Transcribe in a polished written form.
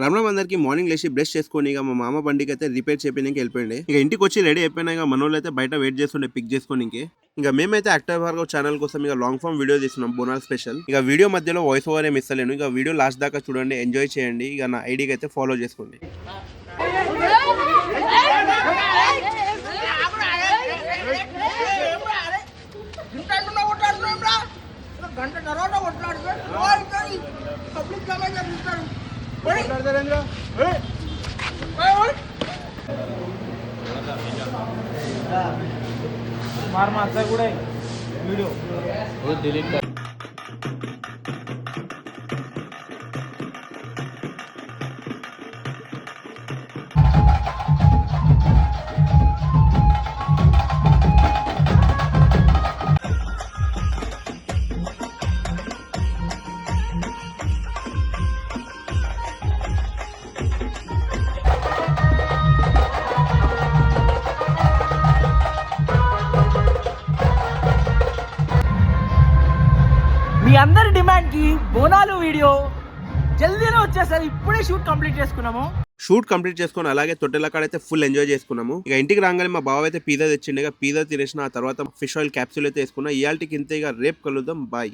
రమణ అందరికి మార్నింగ్ లేచి బ్రష్ చేసుకొని ఇక మా మామ బండికి అయితే రిపేర్ చేపించడానికి వెళ్ళిపోయింది. ఇక ఇంటికి వచ్చి రెడీ అయిపోయినా ఇక మనోళ్ళు అయితే బయట వెయిట్ చేస్తుండే పిక్ చేసుకొని. ఇంకా మేమైతే యాక్టివ్ భార్గవ్ ఛానల్ కోసం ఇక లాంగ్ ఫామ్ వీడియో తీస్తున్నాం, బోనాల్ స్పెషల్. ఇక వీడియో మధ్యలో వాయిస్ ఓవర్ ఏమి ఇస్తలేను. ఇక వీడియో లాస్ట్ దాకా చూడండి, ఎంజాయ్ చేయండి. ఇక నా ఐడికి అయితే ఫాలో చేసుకోండి. గంట తర్వాత కొట్లాడుతారు పబ్లిక్ मार मारता కూడా వీడియో డిలీట్ कर మీ అందరి డిమాండ్ కి బోనాలు వీడియో జల్దీనే వచ్చేసరి ఇప్పుడే షూట్ కంప్లీట్ చేసుకుని అలాగే తొట్టెల కాడైతే ఫుల్ ఎంజాయ్ చేసుకున్నాము. ఇక ఇంటికి రాగానే మా బావ అయితే పిజ్జా తెచ్చిండు. ఇక పిజ్జా తినేసిన ఆ తర్వాత ఫిష్ ఆయిల్ క్యాప్సూల్ అయితే వేసుకున్నా. ఇయాల్టికి ఇంతే, ఇక రేపు కలుద్దాం, బాయ్.